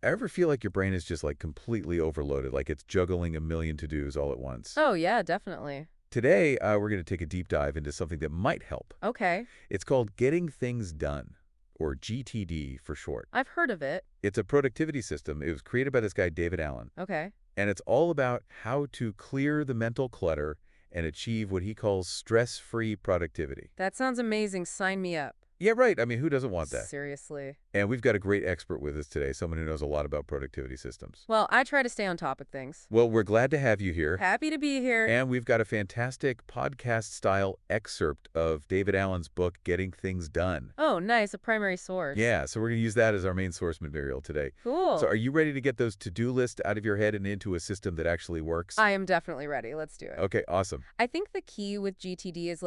Ever feel like your brain is just like completely overloaded, like it's juggling a million to-dos all at once? Oh, yeah, definitely. Today, we're going to take a deep dive into something that might help. Okay. It's called Getting Things Done, or GTD for short. I've heard of it. It's a productivity system. It was created by this guy, David Allen, Okay. and it's all about how to clear the mental clutter and achieve what he calls stress-free productivity. That sounds amazing. Sign me up. Yeah, right. I mean, who doesn't want that? Seriously. And we've got a great expert with us today, someone who knows a lot about productivity systems. Well, I try to stay on top of things. Well, we're glad to have you here. Happy to be here. And we've got a fantastic podcast-style excerpt of David Allen's book, Getting Things Done. Oh, nice. A primary source. Yeah, so we're going to use that as our main source material today. Cool. So are you ready to get those to-do lists out of your head and into a system that actually works? I am definitely ready. Let's do it. Okay, awesome. I think the key with GTD is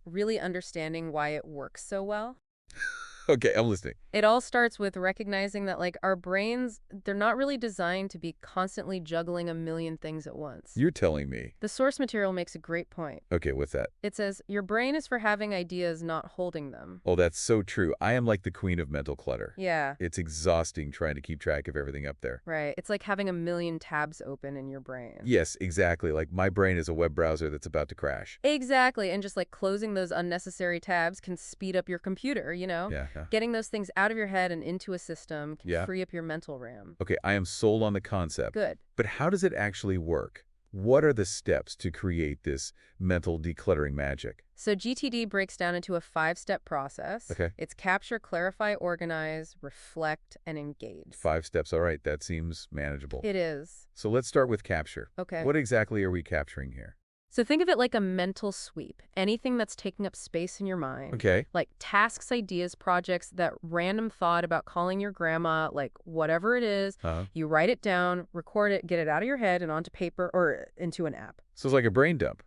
really understanding why it works so well. Okay, I'm listening. It all starts with recognizing that our brains, they're not really designed to be constantly juggling a million things at once. You're telling me. The source material makes a great point. Okay, what's that? It says, your brain is for having ideas, not holding them. Oh, that's so true. I am like the queen of mental clutter. Yeah, It's exhausting trying to keep track of everything up there. right. It's like having a million tabs open in your brain. Yes, exactly. Like my brain is a web browser that's about to crash. Exactly. And just closing those unnecessary tabs can speed up your computer, Yeah. Getting those things out of your head and into a system can Yeah. free up your mental RAM. Okay, I am sold on the concept. Good. But how does it actually work? What are the steps to create this mental decluttering magic? So GTD breaks down into a 5-step process. Okay. It's capture, clarify, organize, reflect, and engage. 5 steps. All right, that seems manageable. It is. So let's start with capture. Okay. What exactly are we capturing here? So think of it like a mental sweep. Anything that's taking up space in your mind. Okay. Like tasks, ideas, projects, that random thought about calling your grandma, whatever it is, you write it down, record it, get it out of your head and onto paper or into an app. So it's like a brain dump.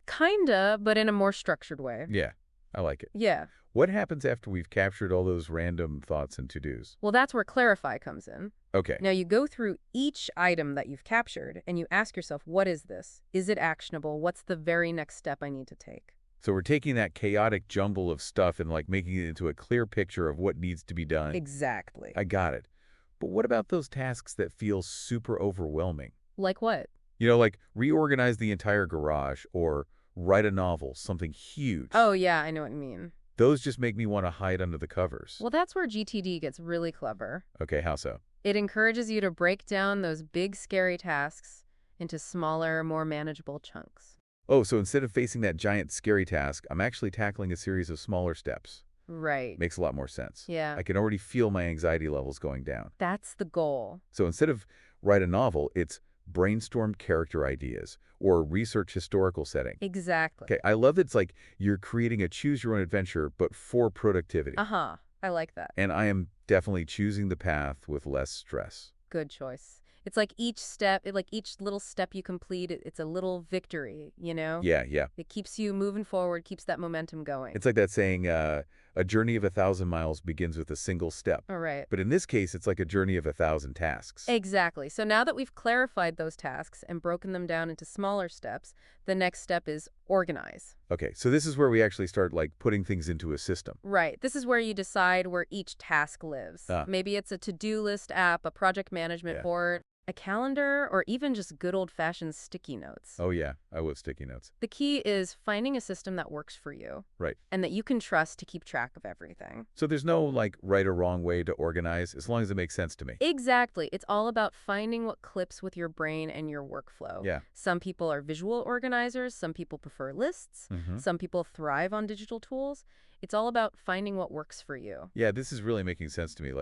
Kinda, but in a more structured way. Yeah, I like it. Yeah. What happens after we've captured all those random thoughts and to-dos? Well, that's where clarify comes in. Okay. Now you go through each item that you've captured and you ask yourself, what is this? Is it actionable? What's the very next step I need to take? So we're taking that chaotic jumble of stuff and making it into a clear picture of what needs to be done. Exactly. I got it. But what about those tasks that feel super overwhelming? Like what? Like reorganize the entire garage or write a novel, something huge. Oh, yeah, I know what you mean. Those just make me want to hide under the covers. Well, that's where GTD gets really clever. Okay, how so? It encourages you to break down those big, scary tasks into smaller, more manageable chunks. Oh, so instead of facing that giant scary task, I'm actually tackling a series of smaller steps. Right. Makes a lot more sense. Yeah. I can already feel my anxiety levels going down. That's the goal. So instead of write a novel, it's brainstorm character ideas or research historical setting. Exactly. Okay, I love that it's like you're creating a choose-your-own-adventure, but for productivity. Uh-huh. I like that. And I am definitely choosing the path with less stress. Good choice. It's like each step, each little step you complete, it's a little victory, Yeah. It keeps you moving forward, keeps that momentum going. It's like that saying, a journey of 1,000 miles begins with a single step. All right. But in this case, it's like a journey of 1,000 tasks. Exactly. So now that we've clarified those tasks and broken them down into smaller steps, the next step is organize. Okay, so this is where we actually start putting things into a system. Right. This is where you decide where each task lives. Maybe it's a to-do list app, a project management board, a calendar, or even just good old-fashioned sticky notes. Oh yeah, I love sticky notes. The key is finding a system that works for you. Right. And that you can trust to keep track of everything. So there's no right or wrong way to organize as long as it makes sense to me. Exactly. It's all about finding what clips with your brain and your workflow. Yeah. Some people are visual organizers, some people prefer lists, some people thrive on digital tools. It's all about finding what works for you. Yeah, this is really making sense to me.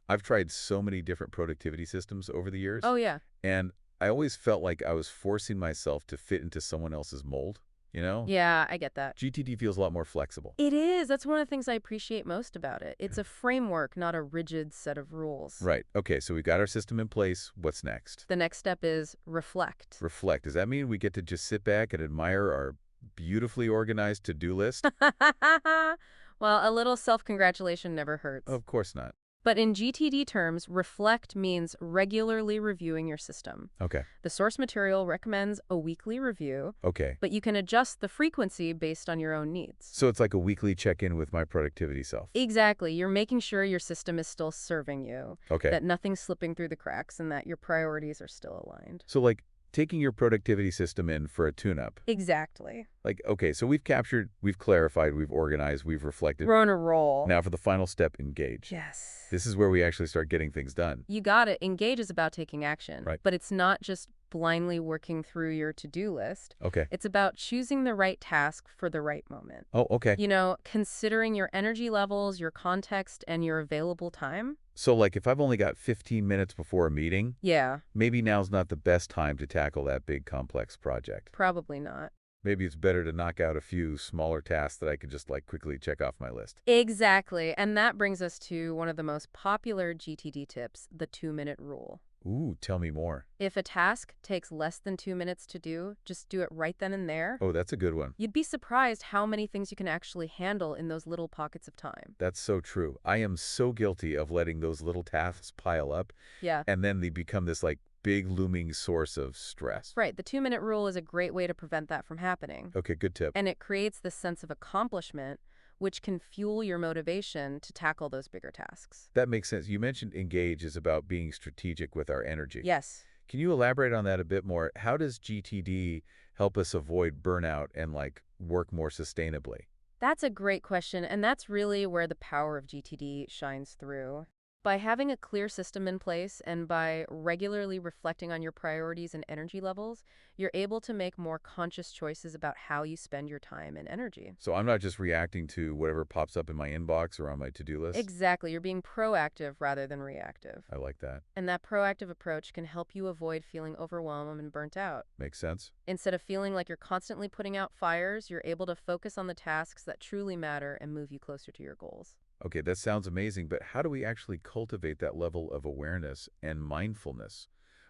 I've tried so many different productivity systems over the years. Oh, yeah. And I always felt like I was forcing myself to fit into someone else's mold, Yeah, I get that. GTD feels a lot more flexible. It is. That's one of the things I appreciate most about it. It's a framework, not a rigid set of rules. Right. Okay, so we got our system in place. What's next? The next step is reflect. Reflect. Does that mean we get to just sit back and admire our beautifully organized to-do list? Well, a little self-congratulation never hurts. Of course not. But in GTD terms, reflect means regularly reviewing your system. Okay. The source material recommends a weekly review, Okay. but you can adjust the frequency based on your own needs. So it's like a weekly check-in with my productivity self. Exactly. You're making sure your system is still serving you, Okay. that nothing's slipping through the cracks, and that your priorities are still aligned. So like taking your productivity system in for a tune-up. Exactly. Like, okay, so we've captured, we've clarified, we've organized, we've reflected. We're on a roll. Now for the final step, engage. Yes. This is where we actually start getting things done. You got it. Engage is about taking action. Right. But it's not just blindly working through your to-do list. Okay. It's about choosing the right task for the right moment. Oh, okay. You know, considering your energy levels, your context, and your available time. So like if I've only got 15 minutes before a meeting, Yeah, maybe now's not the best time to tackle that big complex project. probably not. Maybe it's better to knock out a few smaller tasks that I could just like quickly check off my list. Exactly. And that brings us to one of the most popular GTD tips, the 2-minute rule. Ooh, tell me more. If a task takes less than 2 minutes to do, just do it right then and there. Oh, that's a good one. You'd be surprised how many things you can actually handle in those little pockets of time. That's so true. I am so guilty of letting those little tasks pile up, Yeah. and then they become this like big looming source of stress. Right. The 2-minute rule is a great way to prevent that from happening. Okay, good tip. And it creates this sense of accomplishment, which can fuel your motivation to tackle those bigger tasks. That makes sense. You mentioned engage is about being strategic with our energy. Yes. Can you elaborate on that a bit more? How does GTD help us avoid burnout and like work more sustainably? That's a great question, and that's really where the power of GTD shines through. By having a clear system in place and by regularly reflecting on your priorities and energy levels, you're able to make more conscious choices about how you spend your time and energy. So I'm not just reacting to whatever pops up in my inbox or on my to-do list. Exactly. You're being proactive rather than reactive. I like that. And that proactive approach can help you avoid feeling overwhelmed and burnt out. Makes sense. Instead of feeling like you're constantly putting out fires, you're able to focus on the tasks that truly matter and move you closer to your goals. Okay, that sounds amazing, but how do we actually cultivate that level of awareness and mindfulness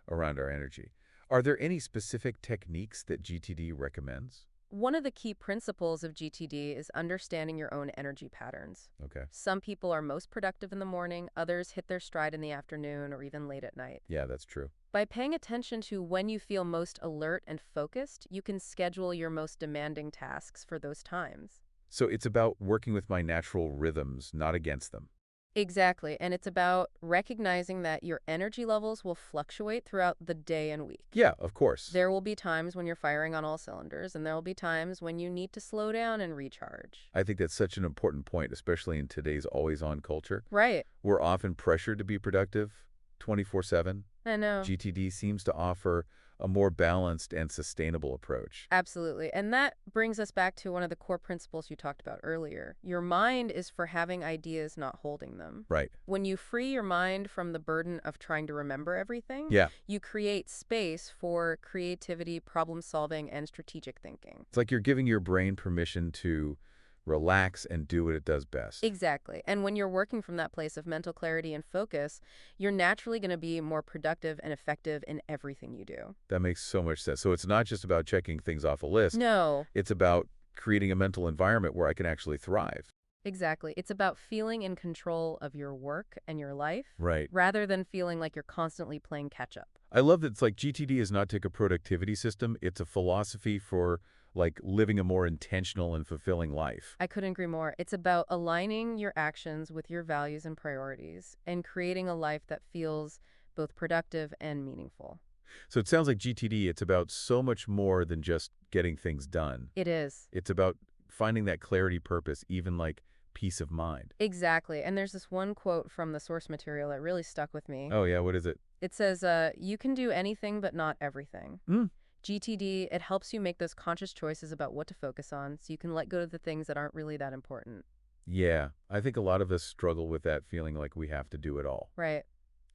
around our energy? Are there any specific techniques that GTD recommends? One of the key principles of GTD is understanding your own energy patterns. Okay. Some people are most productive in the morning, others hit their stride in the afternoon or even late at night. Yeah, that's true. By paying attention to when you feel most alert and focused, you can schedule your most demanding tasks for those times. So it's about working with my natural rhythms, not against them. Exactly, and it's about recognizing that your energy levels will fluctuate throughout the day and week. Yeah, of course. There will be times when you're firing on all cylinders, and there will be times when you need to slow down and recharge. I think that's such an important point, especially in today's always-on culture. Right. We're often pressured to be productive 24/7. I know. GTD seems to offer a more balanced and sustainable approach. Absolutely. And that brings us back to one of the core principles you talked about earlier. Your mind is for having ideas, not holding them. Right. When you free your mind from the burden of trying to remember everything, Yeah. you create space for creativity, problem solving, and strategic thinking. It's like you're giving your brain permission to relax and do what it does best. Exactly. And when you're working from that place of mental clarity and focus, you're naturally going to be more productive and effective in everything you do. That makes so much sense. So it's not just about checking things off a list. No, It's about creating a mental environment where I can actually thrive. exactly. It's about feeling in control of your work and your life Right. rather than feeling like you're constantly playing catch up. I love that it's like GTD is not take a productivity system. It's a philosophy for like living a more intentional and fulfilling life. I couldn't agree more. It's about aligning your actions with your values and priorities and creating a life that feels both productive and meaningful. So it sounds like GTD, it's about so much more than just getting things done. It is. It's about finding that clarity, purpose, even like peace of mind. Exactly. And there's this one quote from the source material that really stuck with me. Oh yeah, what is it? It says, you can do anything but not everything. Mm. GTD, it helps you make those conscious choices about what to focus on so you can let go of the things that aren't really that important. Yeah, I think a lot of us struggle with that feeling like we have to do it all. Right.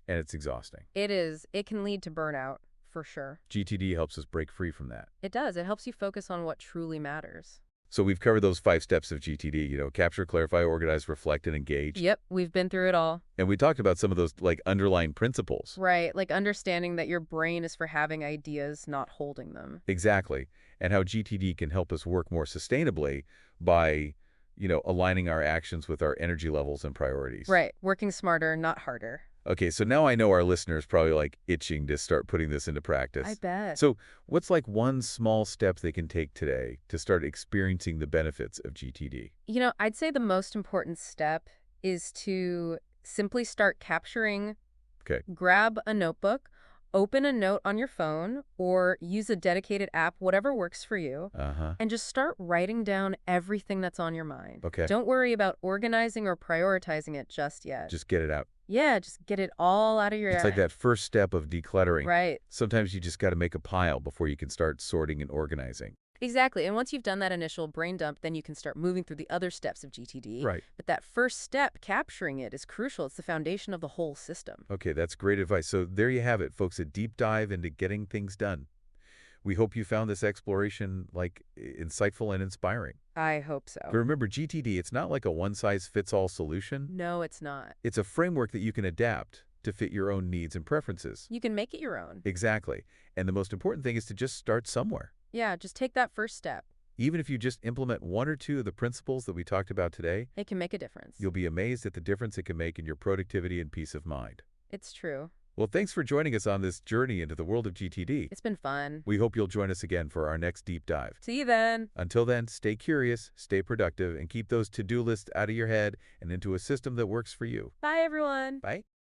And it's exhausting. It is. It can lead to burnout, for sure. GTD helps us break free from that. It does. It helps you focus on what truly matters. So we've covered those 5 steps of GTD, capture, clarify, organize, reflect, and engage. Yep, we've been through it all. And we talked about some of those like underlying principles. Right, like understanding that your brain is for having ideas, not holding them. Exactly. And how GTD can help us work more sustainably by aligning our actions with our energy levels and priorities. Right. Working smarter, not harder. Okay, so now I know our listeners probably like itching to start putting this into I practice. bet. So what's like one small step they can take today to start experiencing the benefits of GTD? I'd say the most important step is to simply start capturing. Okay. Grab a notebook, open a note on your phone, or use a dedicated app, whatever works for you, Uh-huh. and just start writing down everything that's on your mind. Okay. Don't worry about organizing or prioritizing it just yet. Just get it out. Yeah, just get it all out of your It's like that first step of decluttering. Right. Sometimes you just got to make a pile before you can start sorting and organizing. Exactly. And once you've done that initial brain dump, then you can start moving through the other steps of GTD. Right. But that first step, capturing it, is crucial. It's the foundation of the whole system. Okay, that's great advice. So there you have it, folks, a deep dive into getting things done. We hope you found this exploration insightful and inspiring. I hope so. But remember, GTD, it's not like a one-size-fits-all solution. No, it's not. It's a framework that you can adapt to fit your own needs and preferences. You can make it your own. Exactly. And the most important thing is to just start somewhere. Yeah, just take that first step. Even if you just implement one or two of the principles that we talked about today, It can make a difference. you'll be amazed at the difference it can make in your productivity and peace of mind. It's true. Well, thanks for joining us on this journey into the world of GTD. It's been fun. We hope you'll join us again for our next deep dive. See you then. Until then, stay curious, stay productive, and keep those to-do lists out of your head and into a system that works for you. Bye, everyone. Bye.